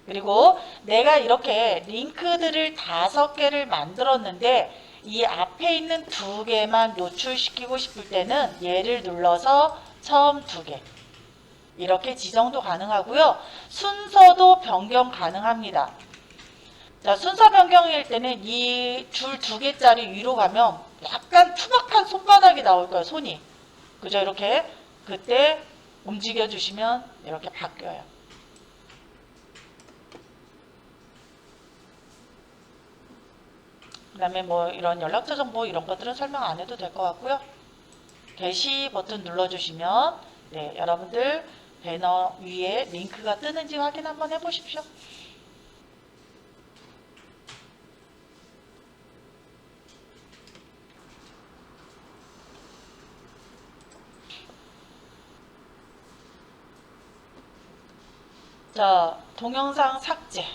그리고 내가 이렇게 링크들을 5개를 만들었는데 이 앞에 있는 2개만 노출시키고 싶을 때는 얘를 눌러서 처음 2개 이렇게 지정도 가능하고요. 순서도 변경 가능합니다. 자, 순서 변경일 때는 이 줄 2개짜리 위로 가면 약간 투박한 손바닥이 나올 거예요. 손이. 그죠? 이렇게 그때 움직여 주시면 이렇게 바뀌어요. 그 다음에 뭐 이런 연락처 정보 이런 것들은 설명 안 해도 될 것 같고요. 게시 버튼 눌러주시면 여러분들 배너 위에 링크가 뜨는지 확인 한번 해보십시오. 자, 동영상 삭제.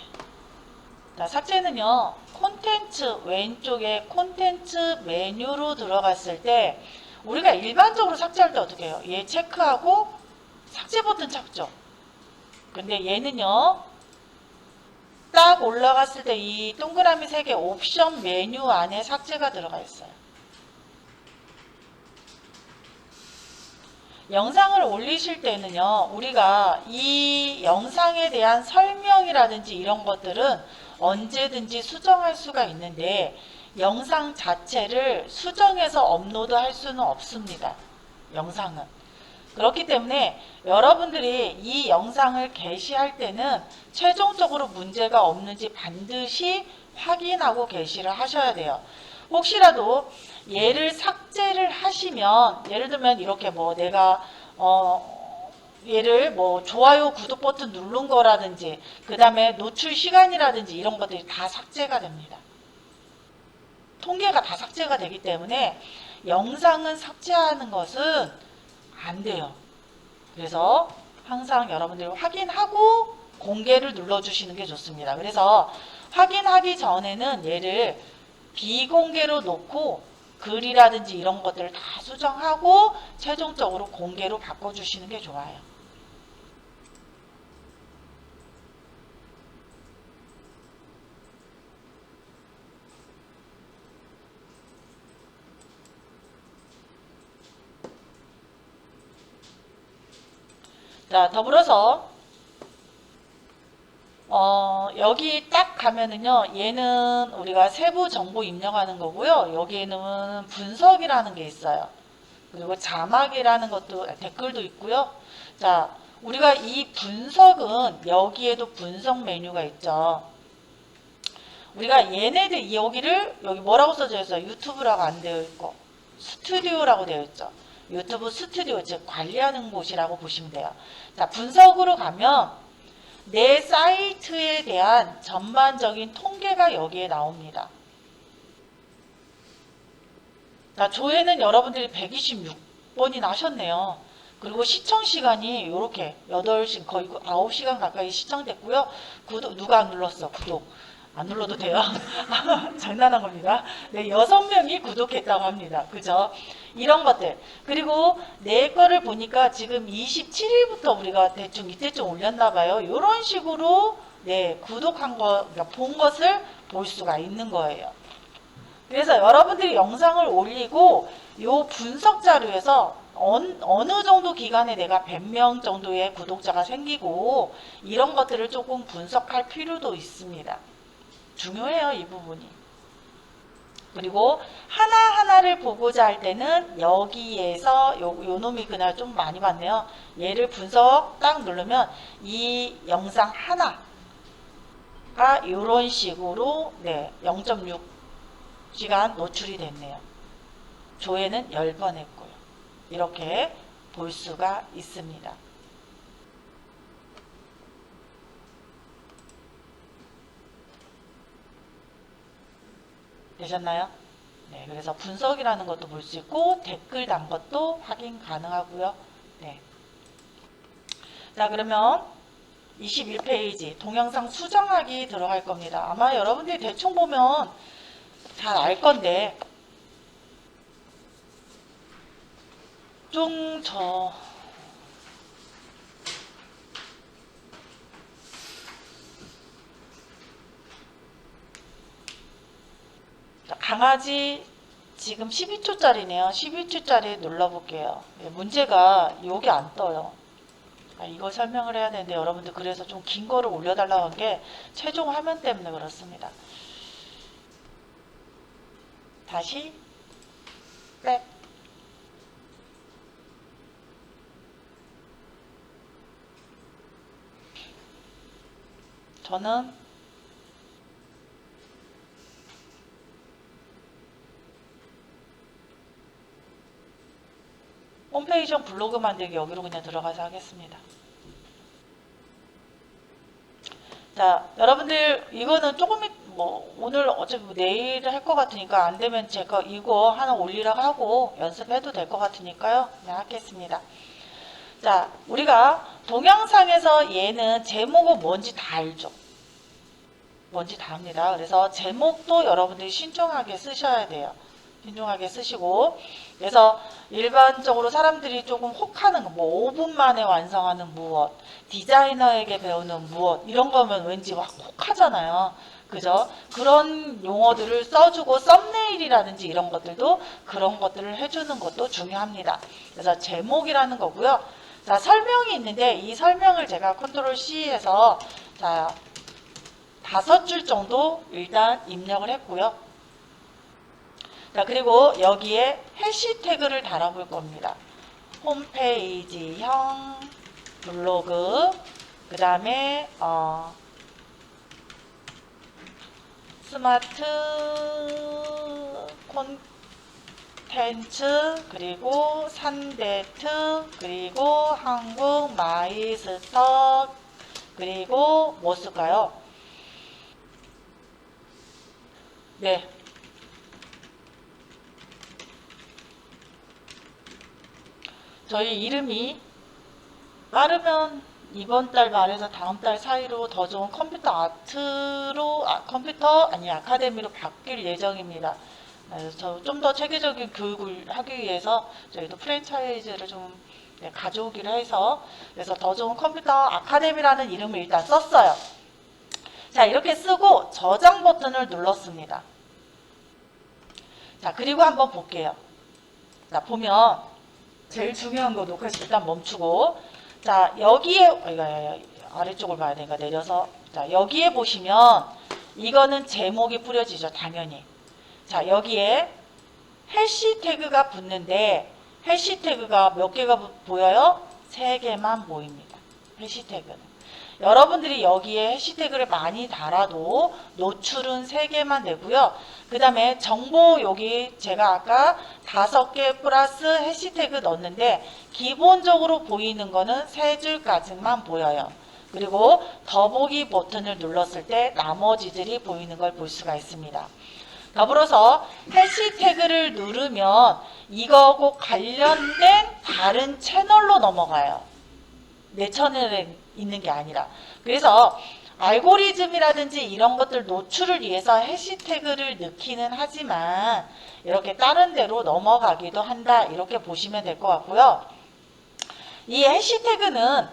자, 삭제는요, 콘텐츠, 왼쪽에 콘텐츠 메뉴로 들어갔을 때, 우리가 일반적으로 삭제할 때 어떻게 해요? 얘 체크하고 삭제 버튼 찾죠. 근데 얘는요, 딱 올라갔을 때 이 동그라미 3개 옵션 메뉴 안에 삭제가 들어가 있어요. 영상을 올리실 때는요, 우리가 이 영상에 대한 설명이라든지 이런 것들은 언제든지 수정할 수가 있는데 영상 자체를 수정해서 업로드 할 수는 없습니다. 영상은. 그렇기 때문에 여러분들이 이 영상을 게시할 때는 최종적으로 문제가 없는지 반드시 확인하고 게시를 하셔야 돼요. 혹시라도 얘를 삭제를 하시면, 예를 들면 이렇게 뭐 내가 얘를 뭐 좋아요 구독 버튼 누른 거라든지 그 다음에 노출 시간이라든지 이런 것들이 다 삭제가 됩니다. 통계가 다 삭제가 되기 때문에 영상은 삭제하는 것은 안 돼요. 그래서 항상 여러분들이 확인하고 공개를 눌러주시는 게 좋습니다. 그래서 확인하기 전에는 얘를 비공개로 놓고 글이라든지 이런 것들을 다 수정하고 최종적으로 공개로 바꿔주시는 게 좋아요. 자, 더불어서 여기 딱 가면은요, 얘는 우리가 세부 정보 입력하는 거고요. 여기에는 분석이라는 게 있어요. 그리고 자막이라는 것도, 댓글도 있고요. 자, 우리가 이 분석은 여기에도 분석 메뉴가 있죠. 우리가 얘네들, 여기를, 여기 뭐라고 써져 있어요? 유튜브라고 안 되어 있고, 스튜디오라고 되어 있죠. 유튜브 스튜디오, 즉 관리하는 곳이라고 보시면 돼요. 자, 분석으로 가면 내 사이트에 대한 전반적인 통계가 여기에 나옵니다. 자, 조회는 여러분들이 126번이나 하셨네요. 그리고 시청 시간이 이렇게 8시, 거의 9시간 가까이 시청됐고요. 구독, 누가 안 눌렀어? 구독. 안 눌러도 돼요. 장난한 겁니다. 네, 6명이 구독했다고 합니다. 그죠? 이런 것들. 그리고 내 거를 보니까 지금 27일부터 우리가 대충 이때쯤 올렸나봐요. 이런 식으로, 네, 구독한 거, 그러니까 본 것을 볼 수가 있는 거예요. 그래서 여러분들이 영상을 올리고, 요 분석 자료에서 어느 정도 기간에 내가 100명 정도의 구독자가 생기고, 이런 것들을 조금 분석할 필요도 있습니다. 중요해요, 이 부분이. 그리고 하나하나를 보고자 할 때는 여기에서 요 놈이 그날 좀 많이 봤네요. 얘를 분석 딱 누르면 이 영상 하나가 이런 식으로, 네, 0.6시간 노출이 됐네요. 조회는 10번 했고요. 이렇게 볼 수가 있습니다. 되셨나요? 네, 그래서 분석이라는 것도 볼 수 있고 댓글 단 것도 확인 가능하고요. 네. 자, 그러면 21페이지 동영상 수정하기 들어갈 겁니다. 아마 여러분들이 대충 보면 잘 알 건데 강아지 지금 12초짜리네요. 12초짜리 눌러볼게요. 네, 문제가 여기 안 떠요. 이걸 설명을 해야 되는데 여러분들 그래서 좀 긴 거를 올려달라고 한 게 최종 화면 때문에 그렇습니다. 다시 백. 저는 홈페이지 블로그 만들기 여기로 그냥 들어가서 하겠습니다. 자, 여러분들 이거는 조금 오늘 어차피 내일 할 것 같으니까 안 되면 제가 이거 하나 올리라고 하고 연습해도 될 것 같으니까요. 그냥 하겠습니다. 자, 우리가 동영상에서 얘는 제목은 뭔지 다 알죠. 뭔지 다 합니다. 그래서 제목도 여러분들이 신중하게 쓰셔야 돼요. 신중하게 쓰시고, 그래서 일반적으로 사람들이 조금 혹하는 거, 뭐 5분 만에 완성하는 무엇, 디자이너에게 배우는 무엇, 이런 거면 왠지 막 혹하잖아요. 그죠? 그런 용어들을 써주고 썸네일이라든지 이런 것들도 그런 것들을 해주는 것도 중요합니다. 그래서 제목이라는 거고요. 자, 설명이 있는데 이 설명을 제가 컨트롤 C 해서 자 5줄 정도 일단 입력을 했고요. 자, 그리고 여기에 해시태그를 달아볼 겁니다. 홈페이지형 블로그, 그 다음에 스마트 콘텐츠, 그리고 산데트, 그리고 한국 마이스터, 그리고 뭐 쓸까요? 네. 저희 이름이 빠르면 이번 달 말에서 다음 달 사이로 더 좋은 컴퓨터 아트로, 컴퓨터 아니 아카데미로 바뀔 예정입니다. 그래서 좀 더 체계적인 교육을 하기 위해서 저희도 프랜차이즈를 좀 가져오기로 해서 그래서 더 좋은 컴퓨터 아카데미라는 이름을 일단 썼어요. 자, 이렇게 쓰고 저장 버튼을 눌렀습니다. 자, 그리고 한번 볼게요. 자, 보면 제일 중요한 거 녹화 일단 멈추고, 자, 여기에 아래쪽을 봐야 되니까 내려서, 자, 여기에 보시면 이거는 제목이 뿌려지죠, 당연히. 자, 여기에 해시태그가 붙는데 해시태그가 몇 개가 보여요? 3개만 보입니다. 해시태그는. 여러분들이 여기에 해시태그를 많이 달아도 노출은 3개만 되고요. 그 다음에 정보 여기 제가 아까 5개 플러스 해시태그 넣었는데 기본적으로 보이는 거는 3줄까지만 보여요. 그리고 더보기 버튼을 눌렀을 때 나머지들이 보이는 걸 볼 수가 있습니다. 더불어서 해시태그를 누르면 이거하고 관련된 다른 채널로 넘어가요. 내 채널에 있는 게 아니라. 그래서 알고리즘이라든지 이런 것들 노출을 위해서 해시태그를 넣기는 하지만 이렇게 다른 데로 넘어가기도 한다. 이렇게 보시면 될 것 같고요. 이 해시태그는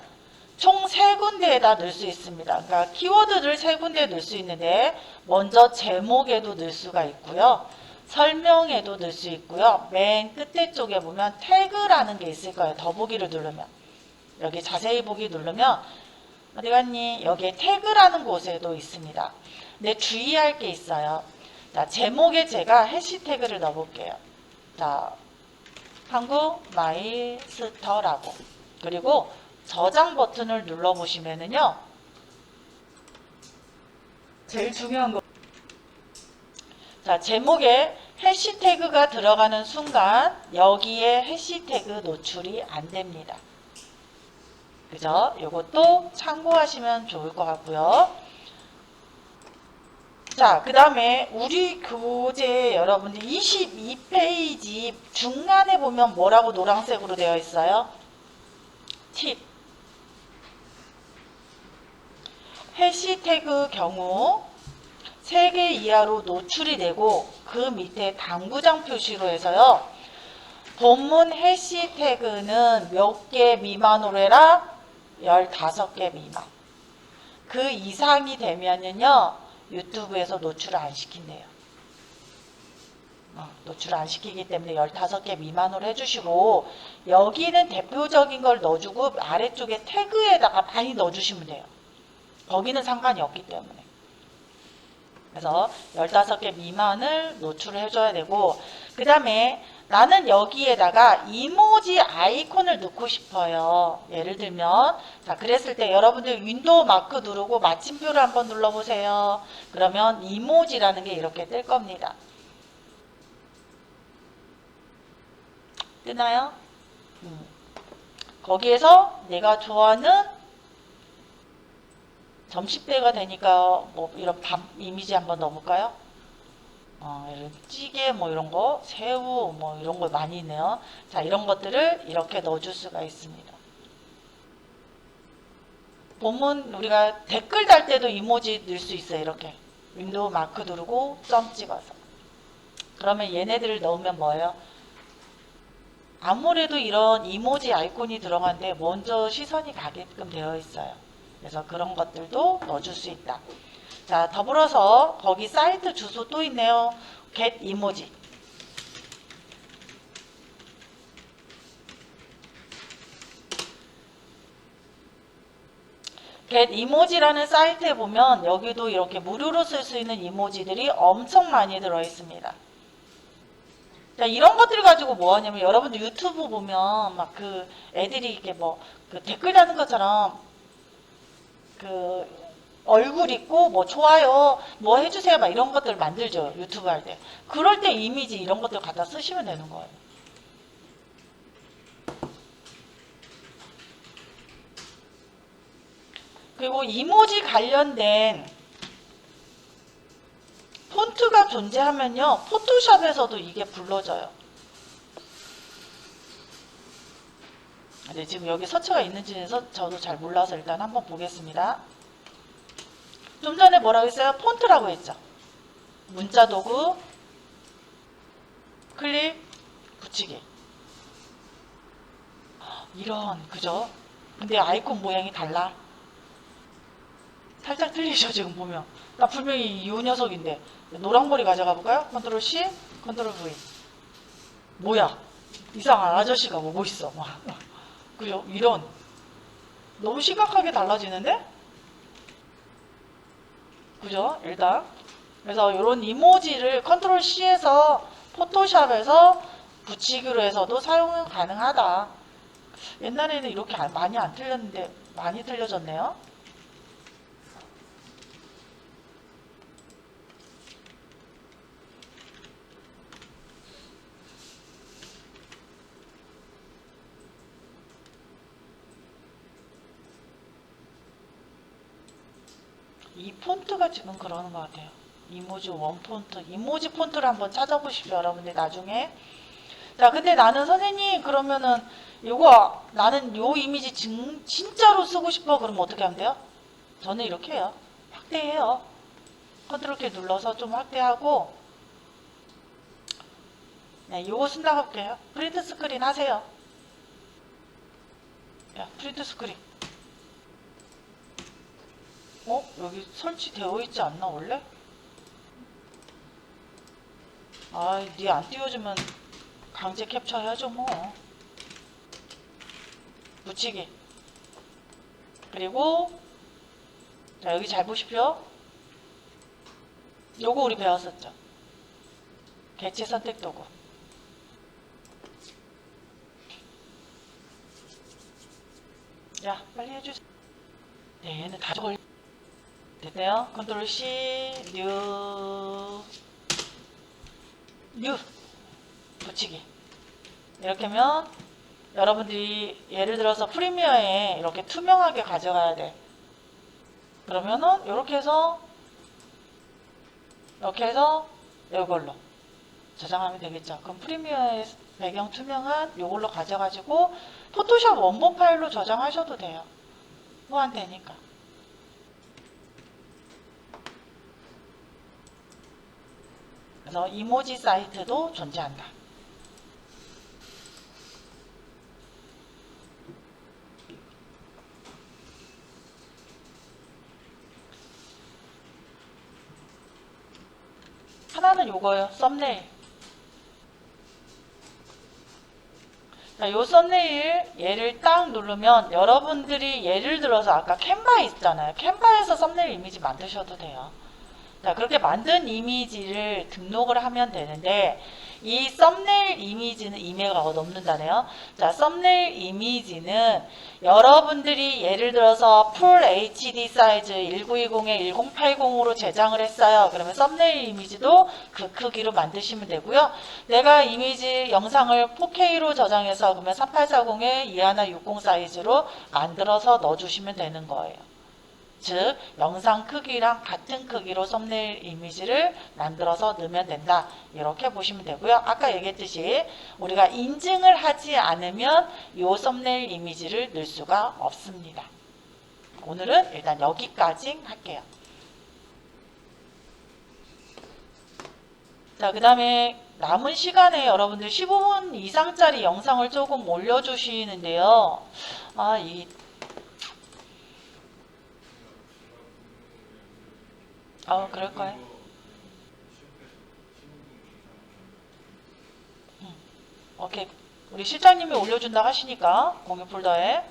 총 3군데에다 넣을 수 있습니다. 그러니까 키워드를 3군데에 넣을 수 있는데 먼저 제목에도 넣을 수가 있고요. 설명에도 넣을 수 있고요. 맨 끝에 쪽에 보면 태그라는 게 있을 거예요. 더보기를 누르면. 여기 자세히 보기 누르면 어디 갔니? 여기에 태그라는 곳에도 있습니다. 근데 주의할 게 있어요. 자, 제목에 제가 해시태그를 넣어볼게요. 자, 한국 마이스터라고. 그리고 저장 버튼을 눌러보시면은요. 제일 중요한 거. 자, 제목에 해시태그가 들어가는 순간 여기에 해시태그 노출이 안 됩니다. 그죠? 이것도 참고하시면 좋을 것 같고요. 자, 그 다음에 우리 교재 여러분들 22페이지 중간에 보면 뭐라고 노란색으로 되어 있어요? 팁. 해시태그 경우 3개 이하로 노출이 되고 그 밑에 당구장 표시로 해서요. 본문 해시태그는 몇 개 미만으로 해라? 15개 미만. 그 이상이 되면은요. 유튜브에서 노출을 안 시킨대요. 노출을 안 시키기 때문에 15개 미만으로 해주시고 여기는 대표적인 걸 넣어주고 아래쪽에 태그에다가 많이 넣어주시면 돼요. 거기는 상관이 없기 때문에. 그래서 15개 미만을 노출을 해줘야 되고 그 다음에 나는 여기에다가 이모지 아이콘을 넣고 싶어요. 예를 들면 자 그랬을 때 여러분들 윈도우 마크 누르고 마침표를 한번 눌러보세요. 그러면 이모지라는 게 이렇게 뜰 겁니다. 뜨나요? 거기에서 내가 좋아하는 점심때가 되니까 뭐 이런 밥 이미지 한번 넣어볼까요? 이런 찌개 뭐 이런 거, 새우 뭐 이런 거 많이 있네요. 자, 이런 것들을 이렇게 넣어줄 수가 있습니다. 본문 우리가 댓글 달 때도 이모지 넣을 수 있어요. 이렇게 윈도우 마크 누르고 점 찍어서. 그러면 얘네들을 넣으면 뭐예요? 아무래도 이런 이모지 아이콘이 들어가는데 먼저 시선이 가게끔 되어 있어요. 그래서 그런 것들도 넣어줄 수 있다. 자, 더불어서 거기 사이트 주소 또 있네요. get 이모지. get 이모지라는 사이트에 보면 여기도 이렇게 무료로 쓸 수 있는 이모지들이 엄청 많이 들어 있습니다. 자, 이런 것들 가지고 뭐 하냐면 여러분들 유튜브 보면 막 그 애들이 이렇게 뭐 그 댓글 다는 것처럼 그 얼굴 있고 뭐 좋아요 뭐 해주세요 막 이런 것들 만들죠. 유튜브 할 때. 그럴 때 이미지 이런 것들 갖다 쓰시면 되는 거예요. 그리고 이모지 관련된 폰트가 존재하면요. 포토샵에서도 이게 불러져요. 근데 지금 여기 서체가 있는지는 저도 잘 몰라서 일단 한번 보겠습니다. 좀 전에 뭐라고 했어요? 폰트라고 했죠. 문자 도구, 클릭, 붙이기. 이런, 그죠? 근데 아이콘 모양이 달라. 살짝 틀리죠, 지금 보면. 나 분명히 이 녀석인데. 노랑머리 가져가 볼까요? 컨트롤 C, 컨트롤 V. 뭐야? 이상한 아저씨가 오고 있어. 막. 그죠? 이런. 너무 심각하게 달라지는데? 그죠? 일단. 그래서 이런 이모지를 컨트롤 C에서 포토샵에서 붙이기로 해서도 사용은 가능하다. 옛날에는 이렇게 많이 안 틀렸는데 많이 틀려졌네요. 이 폰트가 지금 그러는 것 같아요. 이모지 원 폰트, 이모지 폰트를 한번 찾아보십시오, 여러분들 나중에. 자, 근데 나는 선생님 그러면은 이거 나는 요 이미지 진짜로 쓰고 싶어. 그러면 어떻게 하면 돼요? 저는 이렇게 해요. 확대해요. 컨트롤 키 눌러서 좀 확대하고, 네, 요거 쓴다고 할게요. 프린트 스크린 하세요. 야, 프린트 스크린. 여기 설치되어 있지 않나 원래? 니 안 띄워주면 강제 캡처 해야죠 뭐. 붙이기. 그리고 자, 여기 잘 보십시오. 요거 우리 배웠었죠. 개체 선택 도구. 야, 빨리 해주세요. 네, 얘는 다 저걸 됐네요. 컨트롤 C, 뉴 붙이기. 이렇게 하면 여러분들이 예를 들어서 프리미어에 이렇게 투명하게 가져가야 돼. 그러면은 이렇게 해서 이걸로 저장하면 되겠죠. 그럼 프리미어의 배경 투명한 이걸로 가져가지고 포토샵 원본 파일로 저장하셔도 돼요. 무한대니까. 그래서 이모지 사이트도 존재한다. 하나는 요거예요. 썸네일. 자, 요 썸네일 얘를 딱 누르면 여러분들이 예를 들어서 아까 캔바 있잖아요. 캔바에서 썸네일 이미지 만드셔도 돼요. 자, 그렇게 만든 이미지를 등록을 하면 되는데 이 썸네일 이미지는 2메가가 넘는다네요. 자, 썸네일 이미지는 여러분들이 예를 들어서 풀 HD 사이즈 1920에 1080으로 제작을 했어요. 그러면 썸네일 이미지도 그 크기로 만드시면 되고요. 내가 이미지 영상을 4K로 저장해서 그러면 3840에 2160 사이즈로 만들어서 넣어주시면 되는 거예요. 즉 영상 크기랑 같은 크기로 썸네일 이미지를 만들어서 넣으면 된다. 이렇게 보시면 되고요. 아까 얘기했듯이 우리가 인증을 하지 않으면 이 썸네일 이미지를 넣을 수가 없습니다. 오늘은 일단 여기까지 할게요. 자, 그 다음에 남은 시간에 여러분들 15분 이상짜리 영상을 조금 올려주시는데요. 그럴까요? 오케이. 우리 실장님이 올려준다 하시니까 공유 폴더에